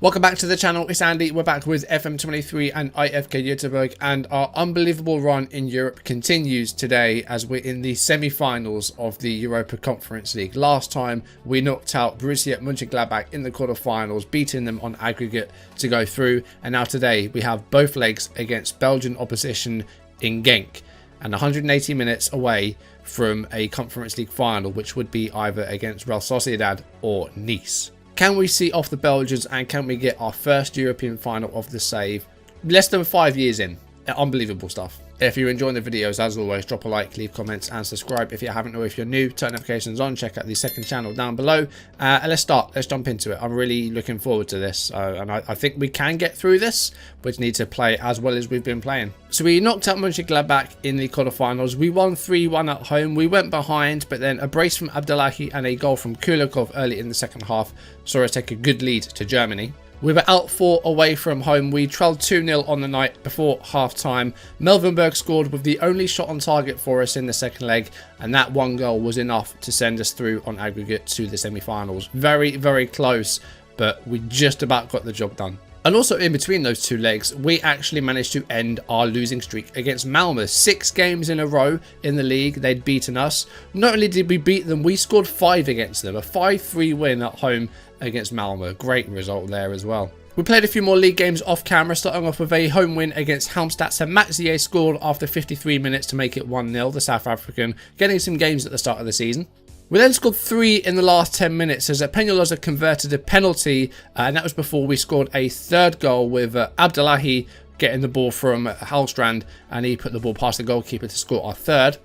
Welcome back to the channel, it's Andy. We're back with FM23 and IFK Goteborg, and our unbelievable run in Europe continues today as we're in the semi-finals of the Europa Conference League. Last time we knocked out Borussia Mönchengladbach in the quarterfinals, beating them on aggregate to go through, and now today we have both legs against Belgian opposition in Genk, and 180 minutes away from a Conference League final, which would be either against Real Sociedad or Nice. Can we see off the Belgians, and can we get our first European final of the save less than 5 years in? Unbelievable stuff. If you're enjoying the videos, as always, drop a like, leave comments and subscribe if you haven't, or if you're new, turn notifications on, check out the second channel down below. And let's jump into it. I'm really looking forward to this, and I think we can get through this. We just need to play as well as we've been playing. So we knocked out Mönchengladbach in the quarterfinals. We won 3-1 at home. We went behind, but then a brace from Abdullahi and a goal from Kulikov early in the second half saw us take a good lead to Germany. We were out 4 away from home. We trailed 2-0 on the night before half-time. Melvenberg scored with the only shot on target for us in the second leg, and that one goal was enough to send us through on aggregate to the semi-finals. Very, very close, but we just about got the job done. And also in between those two legs, we actually managed to end our losing streak against Malmö. 6 games in a row in the league, they'd beaten us. Not only did we beat them, we scored 5 against them. A 5-3 win at home against Malmö. Great result there as well. We played a few more league games off camera, starting off with a home win against Halmstad. So Mathieu scored after 53 minutes to make it 1-0, the South African, getting some games at the start of the season. We then scored 3 in the last 10 minutes as Peñalosa converted a penalty, and that was before we scored a third goal with Abdullahi getting the ball from Hallstrand, and he put the ball past the goalkeeper to score our third.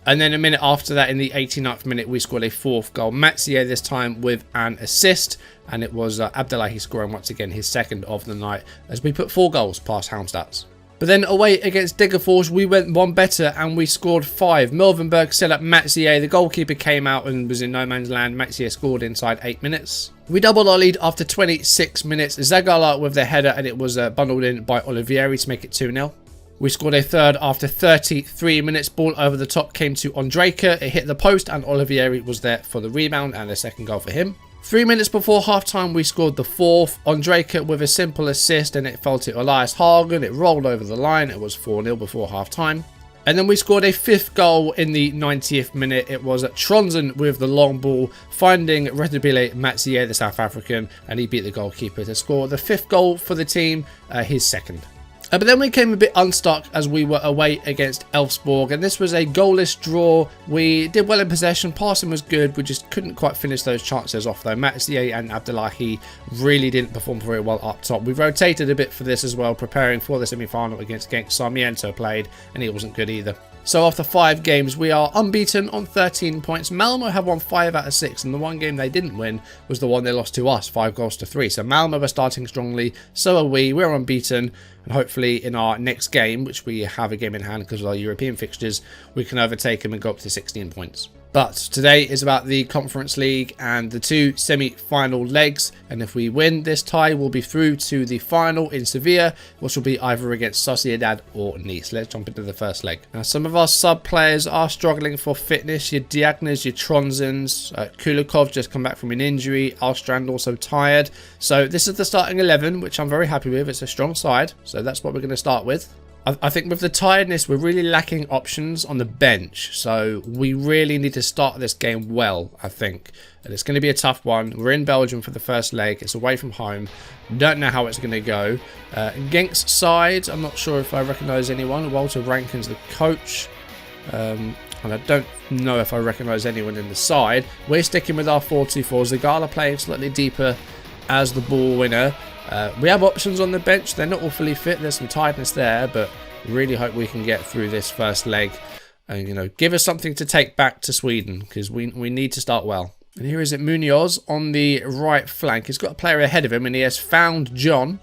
And then a minute after that, in the 89th minute, we scored a 4th goal. Mathieu this time with an assist, and it was Abdullahi scoring once again his second of the night as we put 4 goals past Halmstad. But then away against Degerfors, we went one better and we scored 5. Melvenberg set up Mathieu. The goalkeeper came out and was in no man's land. Mathieu scored inside 8 minutes. We doubled our lead after 26 minutes. Zagala with the header, and it was bundled in by Olivieri to make it 2-0. We scored a third after 33 minutes. Ball over the top came to Ondrejka. It hit the post, and Olivieri was there for the rebound and a second goal for him. 3 minutes before half-time, we scored the 4th. Ondrejka with a simple assist, and it fell to Elias Hagen. It rolled over the line. It was 4-0 before half-time. And then we scored a 5th goal in the 90th minute. It was Tronsen with the long ball, finding Retubile Mathieu, the South African, and he beat the goalkeeper to score the 5th goal for the team, his second. But then we came a bit unstuck as we were away against Elfsborg, and this was a goalless draw. We did well in possession, passing was good, we just couldn't quite finish those chances off though. Mathieu and Abdullahi really didn't perform very well up top. We rotated a bit for this as well, preparing for the semi-final against Genk. Sarmiento played, and he wasn't good either. So after 5 games, we are unbeaten on 13 points. Malmö have won 5 out of 6, and the one game they didn't win was the one they lost to us, 5-3. So Malmö are starting strongly, so are we. We're unbeaten, and hopefully in our next game, which we have a game in hand because of our European fixtures, we can overtake them and go up to 16 points. But today is about the Conference League and the 2 semi-final legs, and if we win this tie, we'll be through to the final in Sevilla, which will be either against Sociedad or Nice. Let's jump into the first leg. Now, some of our sub-players are struggling for fitness. Your Diagnas, your Tronsens, Kulikov just come back from an injury, Alstrand also tired. So this is the starting 11, which I'm very happy with. It's a strong side, so that's what we're going to start with. I think with the tiredness, we're really lacking options on the bench. So we really need to start this game well, I think. And it's going to be a tough one. We're in Belgium for the first leg. It's away from home. Don't know how it's going to go. Genk's side, I'm not sure if I recognise anyone. Walter Rankin's the coach. And I don't know if I recognise anyone in the side. We're sticking with our 4-2-4. Zagala playing slightly deeper as the ball winner. We have options on the bench. They're not all fully fit. There's some tiredness there, but really hope we can get through this first leg and, you know, give us something to take back to Sweden, because we need to start well. And here is it, Munoz on the right flank. He's got a player ahead of him, and he has found John.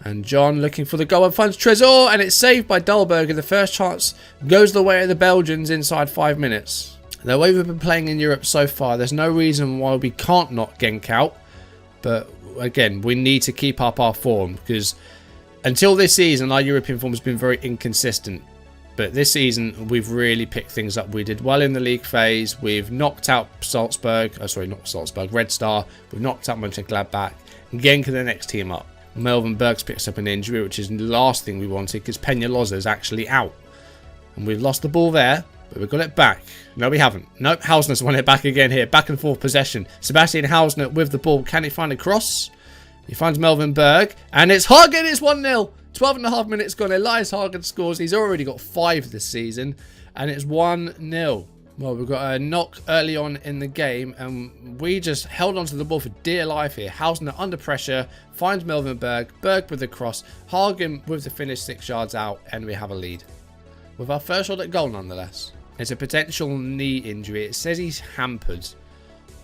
And John looking for the goal and finds Trésor, and it's saved by Dahlberg, and the first chance goes the way of the Belgians inside 5 minutes. The way we've been playing in Europe so far, there's no reason why we can't knock Genk out, but again, we need to keep up our form, because until this season, our European form has been very inconsistent. But this season, we've really picked things up. We did well in the league phase. We've knocked out Red Star. We've knocked out Mönchengladbach. Genk are the next team up. Melvin Bergs picks up an injury, which is the last thing we wanted because Peñalosa is actually out. And we've lost the ball there, but we've got it back. No, we haven't. Nope, Hausner's won it back again here. Back and forth possession. Sebastian Hausner with the ball. Can he find a cross? He finds Melvin Berg. And it's Hagen. It's 1-0. 12.5 minutes gone. Elias Hagen scores. He's already got 5 this season. And it's 1-0. Well, we've got a knock early on in the game, and we just held onto the ball for dear life here. Hausner under pressure, finds Melvin Berg, Berg with the cross, Hagen with the finish 6 yards out, and we have a lead. With our first shot at goal, nonetheless. It's a potential knee injury. It says he's hampered.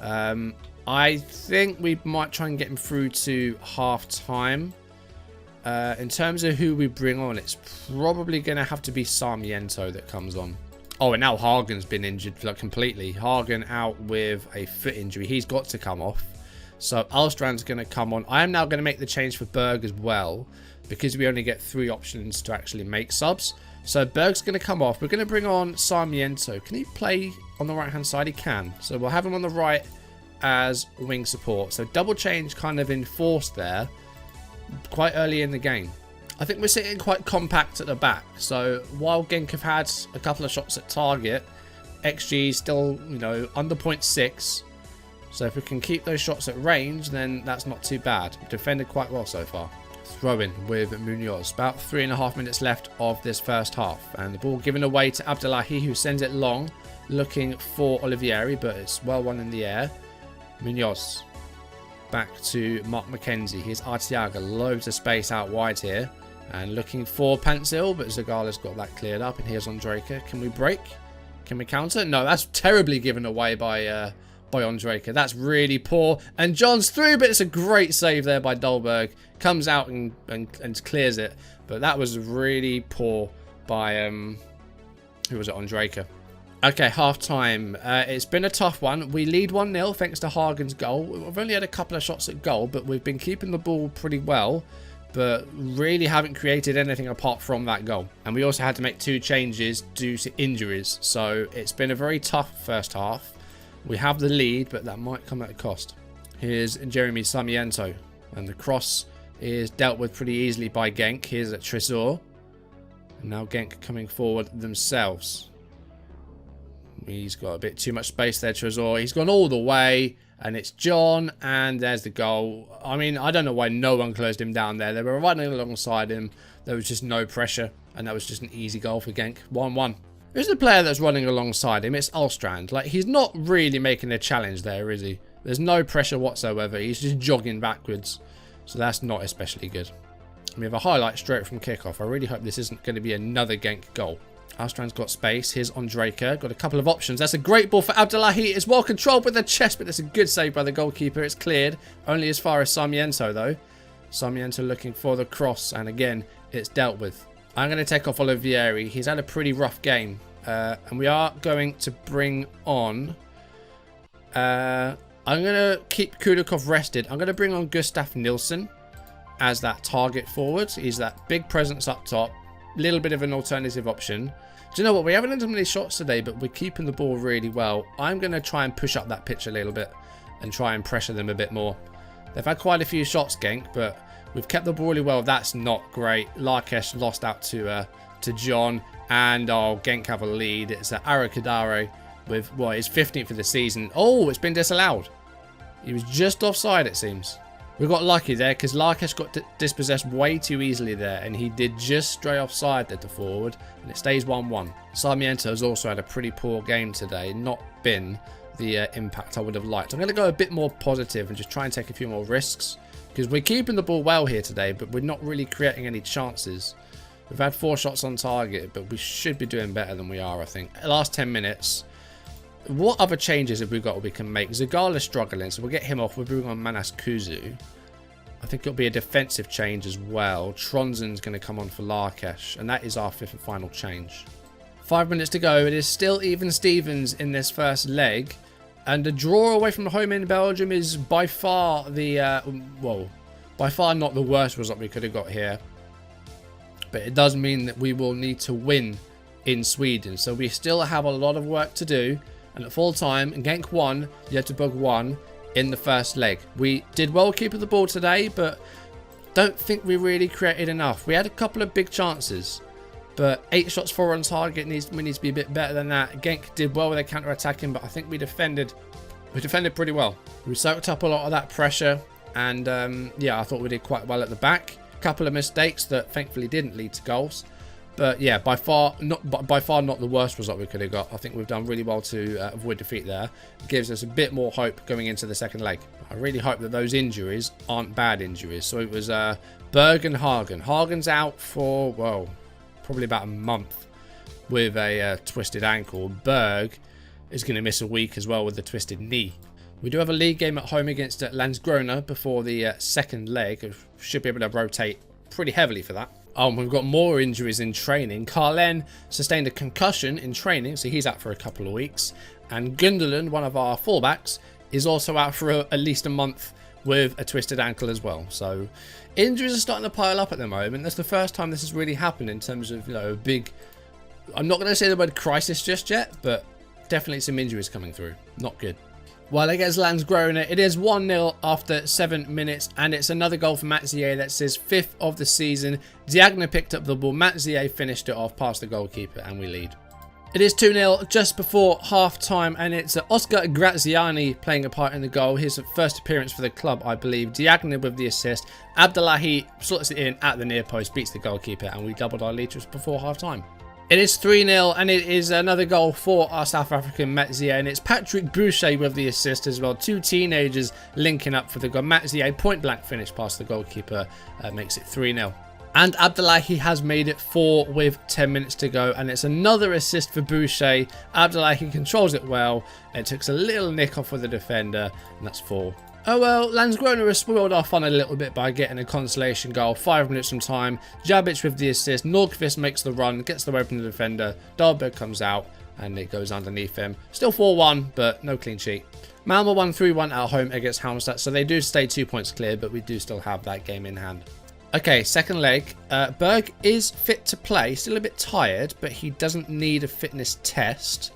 I think we might try and get him through to half-time. In terms of who we bring on, it's probably going to have to be Sarmiento that comes on. Oh, and now Hagen's been injured like completely. Hagen out with a foot injury. He's got to come off. So Alstrand's going to come on. I am now going to make the change for Berg as well, because we only get 3 options to actually make subs. So Berg's going to come off. We're going to bring on Sarmiento. Can he play on the right-hand side? He can. So we'll have him on the right as wing support. So double change kind of enforced there quite early in the game. I think we're sitting quite compact at the back. So while Genk have had a couple of shots at target, XG is still, you know, under 0.6. So if we can keep those shots at range, then that's not too bad. We've defended quite well so far. Throw-in with Munoz. About 3.5 minutes left of this first half. And the ball given away to Abdullahi, who sends it long, looking for Olivieri, but it's well won in the air. Munoz. Back to Mark McKenzie. Here's Artiaga. Loads of space out wide here. And looking for Pantzil, but Zagala's got that cleared up. And here's Ondrejka. Can we break? Can we counter? No, that's terribly given away by Ondrejka. That's really poor. And John's through, but it's a great save there by Dolberg. Comes out and clears it. But that was really poor by, who was it? Ondrejka. Okay, half-time. It's been a tough one. We lead 1-0 thanks to Hagen's goal. We've only had a couple of shots at goal, but we've been keeping the ball pretty well. But really haven't created anything apart from that goal. And we also had to make 2 changes due to injuries. So it's been a very tough first half. We have the lead, but that might come at a cost. Here's Jeremy Sarmiento. And the cross is dealt with pretty easily by Genk. Here's at Tresor. And now Genk coming forward themselves. He's got a bit too much space there, Tresor. He's gone all the way. And it's John, and there's the goal. I mean, I don't know why no one closed him down there. They were running alongside him. There was just no pressure, and that was just an easy goal for Genk. 1-1. Who's the player that's running alongside him? It's Alstrand. Like, he's not really making a challenge there, is he? There's no pressure whatsoever. He's just jogging backwards. So that's not especially good. We have a highlight straight from kickoff. I really hope this isn't going to be another Genk goal. Alstrand's got space. Here's Ondrejka. Got a couple of options. That's a great ball for Abdullahi. It's well controlled with the chest, but that's a good save by the goalkeeper. It's cleared. Only as far as Sarmiento, though. Sarmiento looking for the cross. And again, it's dealt with. I'm going to take off Olivieri. He's had a pretty rough game. And we are going to bring on... I'm going to keep Kudakov rested. I'm going to bring on Gustav Nilsson as that target forward. He's that big presence up top. Little bit of an alternative option. Do you know what? We haven't had as many shots today, but we're keeping the ball really well. I'm going to try and push up that pitch a little bit and try and pressure them a bit more. They've had quite a few shots, Genk, but we've kept the ball really well. That's not great. Larkesh lost out to John, and Genk have a lead. It's Arakadare with, well, his 15th of the season. Oh, it's been disallowed. He was just offside, it seems. We got lucky there because Larkesh got dispossessed way too easily there, and he did just stray offside at the forward, and it stays 1-1. Sarmiento has also had a pretty poor game today, not been the impact I would have liked. I'm going to go a bit more positive and just try and take a few more risks, because we're keeping the ball well here today, but we're not really creating any chances. We've had 4 shots on target, but we should be doing better than we are, I think. The last 10 minutes... What other changes have we got we can make? Zagala's struggling, so we'll get him off. We'll bring on Manas Kuzu. I think it'll be a defensive change as well. Tronsen's going to come on for Larkesh, and that is our 5th and final change. 5 minutes to go. It is still even Stevens in this first leg, and a draw away from home in Belgium is by far the by far not the worst result we could have got here. But it does mean that we will need to win in Sweden, so we still have a lot of work to do. And at full time, Genk 1, Göteborg 1 in the first leg. We did well keeping the ball today, but don't think we really created enough. We had a couple of big chances, but 8 shots 4 on target. We need to be a bit better than that. Genk did well with their counter-attacking, but I think we defended pretty well. We soaked up a lot of that pressure, and yeah, I thought we did quite well at the back. A couple of mistakes that thankfully didn't lead to goals. But yeah, by far not the worst result we could have got. I think we've done really well to avoid defeat there. It gives us a bit more hope going into the second leg. I really hope that those injuries aren't bad injuries. So it was Berg and Hagen. Hagen's out for, well, probably about a month with a twisted ankle. Berg is going to miss a week as well with the twisted knee. We do have a league game at home against Landskrona before the second leg. Should be able to rotate pretty heavily for that. We've got more injuries in training. Carlen sustained a concussion in training, so he's out for a couple of weeks. And Gunderland, one of our fullbacks, is also out for at least a month with a twisted ankle as well. So injuries are starting to pile up at the moment. That's the first time this has really happened in terms of, you know, a big... I'm not going to say the word crisis just yet, but definitely some injuries coming through. Not good. While against Landskrona, it is 1-0 after 7 minutes, and it's another goal for Matzier. That's his 5th of the season. Diagne picked up the ball, Matzier finished it off past the goalkeeper, and we lead. It is 2-0 just before half-time, and it's Oscar Graziani playing a part in the goal. His first appearance for the club, I believe. Diagne with the assist. Abdullahi slots it in at the near post, beats the goalkeeper, and we doubled our lead just before half-time. It is 3-0, and it is another goal for our South African Matzier, and it's Patrick Boucher with the assist as well. 2 teenagers linking up for the goal. Matzier point-blank finish past the goalkeeper makes it 3-0. And Abdullahi has made it 4 with 10 minutes to go, and it's another assist for Boucher. Abdullahi controls it well. It took a little nick off with the defender, and that's 4. Oh well, Landskrona has spoiled our fun a little bit by getting a consolation goal. 5 minutes from time. Jabic with the assist. Nordqvist makes the run, gets the away from the defender. Dahlberg comes out and it goes underneath him. Still 4-1, but no clean sheet. Malmö won 3-1 at home against Halmstad, so they do stay 2 points clear, but we do still have that game in hand. Okay, second leg. Berg is fit to play. Still a bit tired, but he doesn't need a fitness test.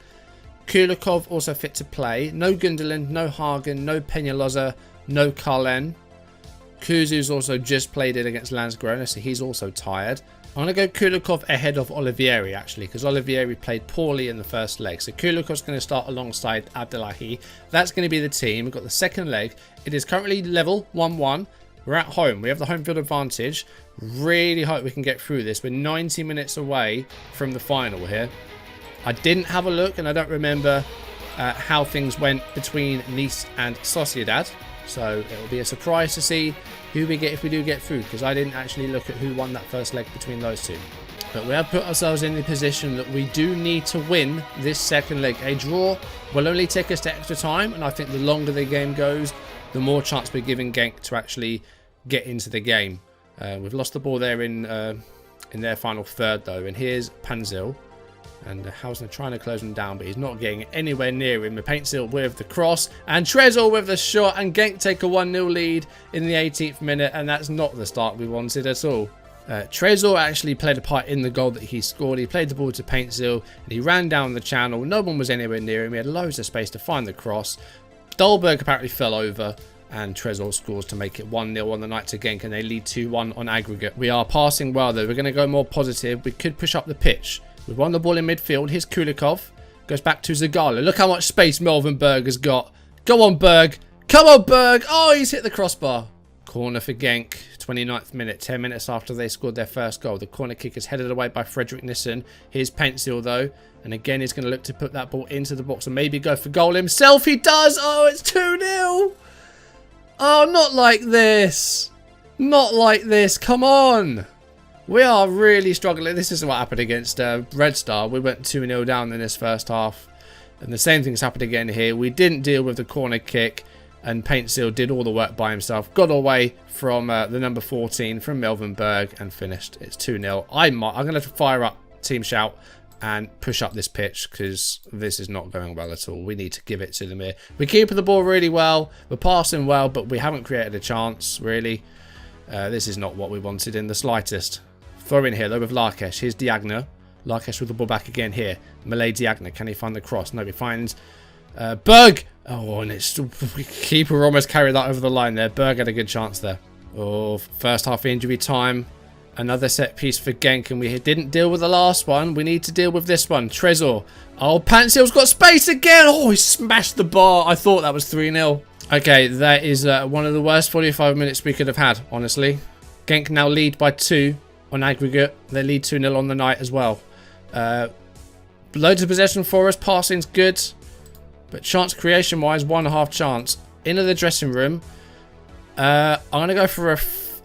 Kulikov also fit to play. No Gunderland, no Hagen, no Peñalosa, no Carlen. Kuzu's also just played it against Landskrona, so he's also tired. I'm going to go Kulikov ahead of Olivieri, actually, because Olivieri played poorly in the first leg. So Kulikov's going to start alongside Abdullahi. That's going to be the team. We've got the second leg. It is currently level 1-1. We're at home. We have the home field advantage. Really hope we can get through this. We're 90 minutes away from the final here. I didn't have a look, and I don't remember how things went between Nice and Sociedad. So it will be a surprise to see who we get if we do get through, because I didn't actually look at who won that first leg between those two. But we have put ourselves in the position that we do need to win this second leg. A draw will only take us to extra time, and I think the longer the game goes, the more chance we're giving Genk to actually get into the game. We've lost the ball there in their final third, though, and here's Panzil. And Hausner trying to close him down, but he's not getting anywhere near him. Paintsil with the cross, and Trezor with the shot, and Genk take a 1-0 lead in the 18th minute, and that's not the start we wanted at all. Trezor actually played a part in the goal that he scored. He played the ball to Paintsil, and he ran down the channel. No one was anywhere near him. He had loads of space to find the cross. Dahlberg apparently fell over, and Trezor scores to make it 1-0 on the night to Genk, and they lead 2-1 on aggregate. We are passing well, though. We're going to go more positive. We could push up the pitch. We've won the ball in midfield. Here's Kulikov. Goes back to Zagala. Look how much space Melvin Berg has got. Go on, Berg. Come on, Berg. Oh, he's hit the crossbar. Corner for Genk. 29th minute. 10 minutes after they scored their first goal. The corner kick is headed away by Fredrik Nissen. Here's Paintsil, though. And again, he's going to look to put that ball into the box and maybe go for goal himself. He does. Oh, it's 2-0. Oh, not like this. Not like this. Come on. We are really struggling. This is what happened against Red Star. We went 2-0 down in this first half. And the same thing's happened again here. We didn't deal with the corner kick. And Paintsil did all the work by himself. Got away from the number 14 from Melvin Berg and finished. It's 2-0. I'm going to fire up Team Shout and push up this pitch, because this is not going well at all. We need to give it to them here. We're keeping the ball really well. We're passing well, but we haven't created a chance, really. This is not what we wanted in the slightest. Throw in here, though, with Larkesh. Here's Diagne. Larkesh with the ball back again here. Malay Diagne. Can he find the cross? No, he finds Berg! Oh, and it's keeper almost carried that over the line there. Berg had a good chance there. Oh, first half injury time. Another set piece for Genk, and we didn't deal with the last one. We need to deal with this one. Trezor. Oh, Pansil's got space again. Oh, he smashed the bar. I thought that was 3-0. Okay, that is one of the worst 45 minutes we could have had, honestly. Genk now lead by 2 on aggregate. They lead 2-0 on the night as well. Loads of possession for us. Passing's good. But chance creation-wise, 1.5 chance. Into the dressing room. I'm going to go for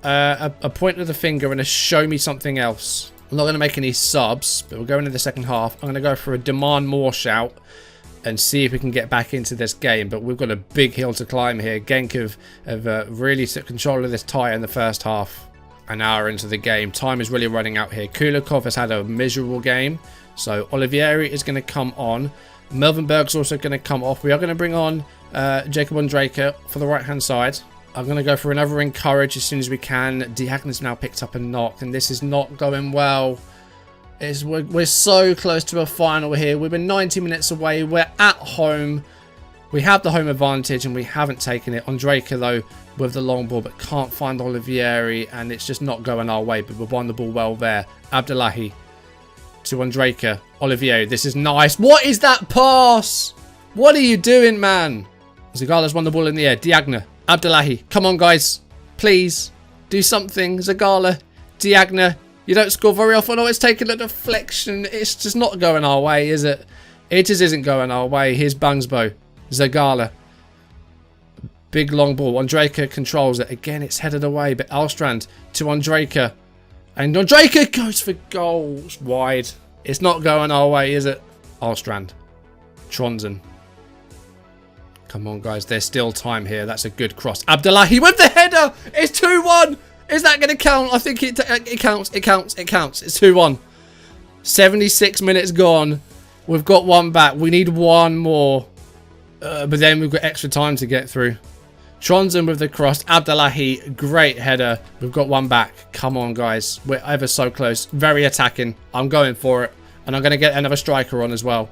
a point of the finger and a show me something else. I'm not going to make any subs, but we'll go into the second half. I'm going to go for a demand more shout and see if we can get back into this game. But we've got a big hill to climb here. Genk have really took control of this tie in the first half. An hour into the game. Time is really running out here. Kulikov has had a miserable game. So Olivieri is going to come on. Melvin Berg's also going to come off. We are going to bring on Jacob Ondrejka for the right-hand side. I'm going to go for another encourage as soon as we can. Diagne's now picked up a knock, and this is not going well. We're so close to a final here. We've been 90 minutes away. We're at home. We have the home advantage, and we haven't taken it. Ondrejka, though, with the long ball, but can't find Olivieri, and it's just not going our way, but we've won the ball well there. Abdullahi to Ondrejka. Olivieri, this is nice. What is that pass? What are you doing, man? Zagala's won the ball in the air. Diagne. Abdullahi. Come on, guys. Please. Do something. Zagala. Diagne. You don't score very often. Oh, it's taking a deflection. It's just not going our way, is it? It just isn't going our way. Here's Bangsbo. Zagala. Big long ball. Ondrejka controls it. Again, it's headed away. But Alstrand to Ondrejka. And Ondrejka goes for goals. Wide. It's not going our way, is it? Alstrand. Tronsen. Come on, guys. There's still time here. That's a good cross. Abdullahi with the header. It's 2-1. Is that going to count? I think it counts. It counts. It counts. It's 2-1. 76 minutes gone. We've got one back. We need one more. But then we've got extra time to get through. Tronsen with the cross. Abdullahi, great header. We've got one back. Come on, guys. We're ever so close. Very attacking. I'm going for it. And I'm going to get another striker on as well.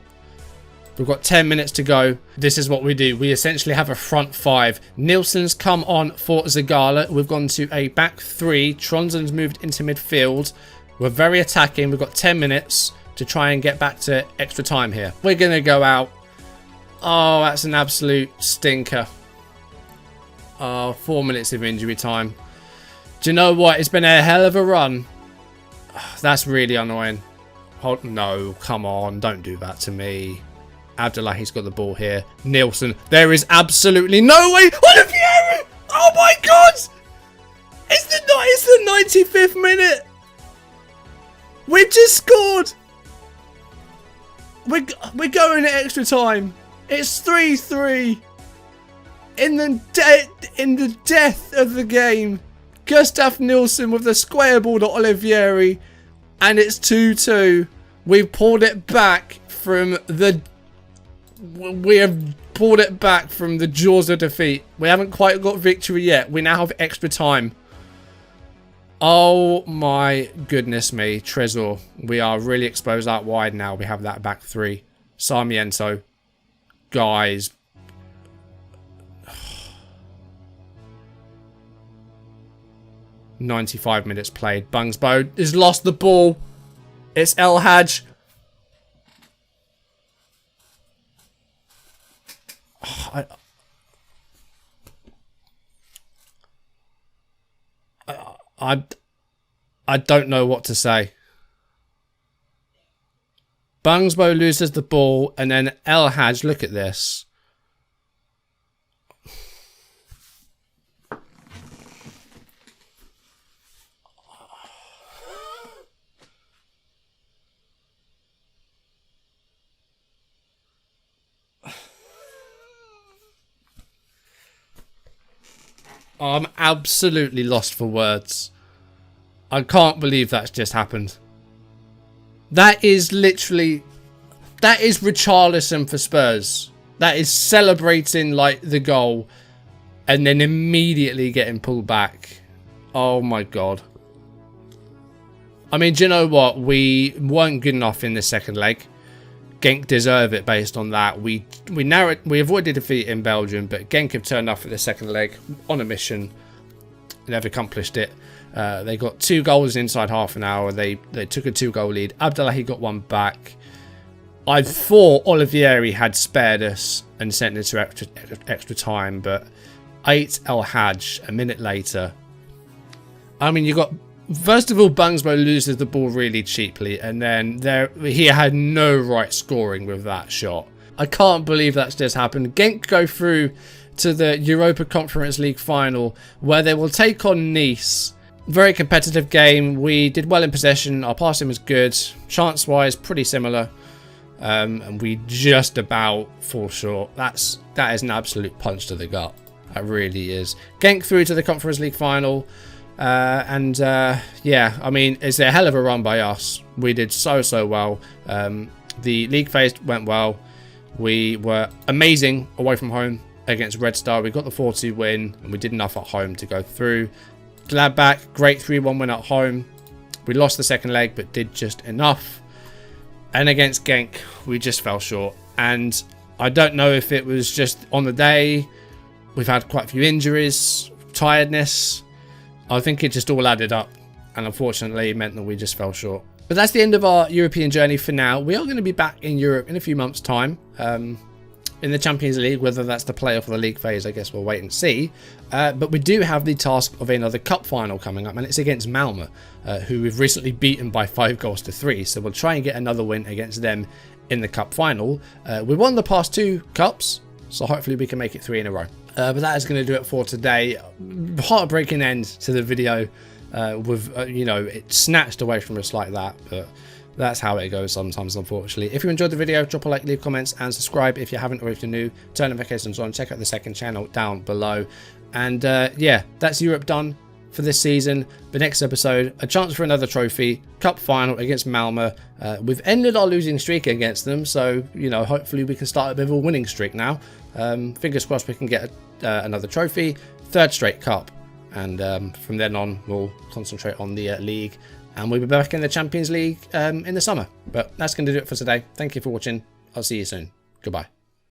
We've got 10 minutes to go. This is what we do. We essentially have a front 5. Nielsen's come on for Zagala. We've gone to a back 3. Tronsen's moved into midfield. We're very attacking. We've got 10 minutes to try and get back to extra time here. We're going to go out. Oh, that's an absolute stinker. Oh, 4 minutes of injury time. Do you know what? It's been a hell of a run. Oh, that's really annoying. Hold, no, come on. Don't do that to me. Abdullahi's got the ball here. Nielsen. There is absolutely no way. Olivieri! Oh my God! It's the 95th minute. We've just scored. We're going at extra time. It's 3-3. In the death of the game, Gustav Nielsen with the square ball to Olivieri, and it's 2-2. We've pulled it back from the. We have pulled it back from the jaws of defeat. We haven't quite got victory yet. We now have extra time. Oh my goodness me, Trezor. We are really exposed out wide now. We have that back 3. Sarmiento. Guys. 95 minutes played. Bangsbo has lost the ball. It's El Hadj. I don't know what to say. Bangsbo loses the ball, and then El Hadj, look at this. I'm absolutely lost for words. I can't believe that's just happened. That is literally... That is Richarlison for Spurs. That is celebrating like the goal and then immediately getting pulled back. Oh my God. I mean, do you know what? We weren't good enough in the second leg. Genk deserve it based on that. We avoided defeat in Belgium, but Genk have turned up for the second leg on a mission. Never accomplished it. They got 2 goals inside half an hour. They took a 2-goal lead. Abdullahi got one back. I thought Olivieri had spared us and sent it to extra time, but Ait El Hajj a minute later. I mean, you got, first of all, Bungsbo loses the ball really cheaply, and then he had no right scoring with that shot. I can't believe that's just happened. Genk go through to the Europa Conference League final, where they will take on Nice. Very competitive game. We did well in possession. Our passing was good. Chance-wise, pretty similar. And we just about fall short. That is an absolute punch to the gut. That really is. Genk through to the Conference League final. Yeah, I mean, it's a hell of a run by us. We did so well. The league phase went well. We were amazing away from home against Red Star. We got the 4-2 win, and we did enough at home to go through. Gladbach, great 3-1 win at home. We lost the second leg, but did just enough. And against Genk, we just fell short. And I don't know if it was just on the day. We've had quite a few injuries, tiredness. I think it just all added up. And unfortunately, it meant that we just fell short. But that's the end of our European journey for now. We are going to be back in Europe in a few months' time. In the Champions League, whether that's the playoff or the league phase, I guess we'll wait and see. But we do have the task of another cup final coming up, and it's against Malmö, who we've recently beaten by 5-3. So we'll try and get another win against them in the cup final. We won the past 2 cups, so hopefully we can make it 3 in a row. But that is going to do it for today. Heartbreaking end to the video with, it snatched away from us like that, but that's how it goes sometimes, unfortunately. If you enjoyed the video, drop a like, leave comments, and subscribe if you haven't, or if you're new. Turn notifications on. Check out the second channel down below. And yeah, that's Europe done for this season. The next episode, a chance for another trophy, cup final against Malmö. We've ended our losing streak against them, so hopefully we can start a bit of a winning streak now. Fingers crossed we can get another trophy, 3rd straight cup, and from then on we'll concentrate on the league. And we'll be back in the Champions League in the summer. But that's going to do it for today. Thank you for watching. I'll see you soon. Goodbye.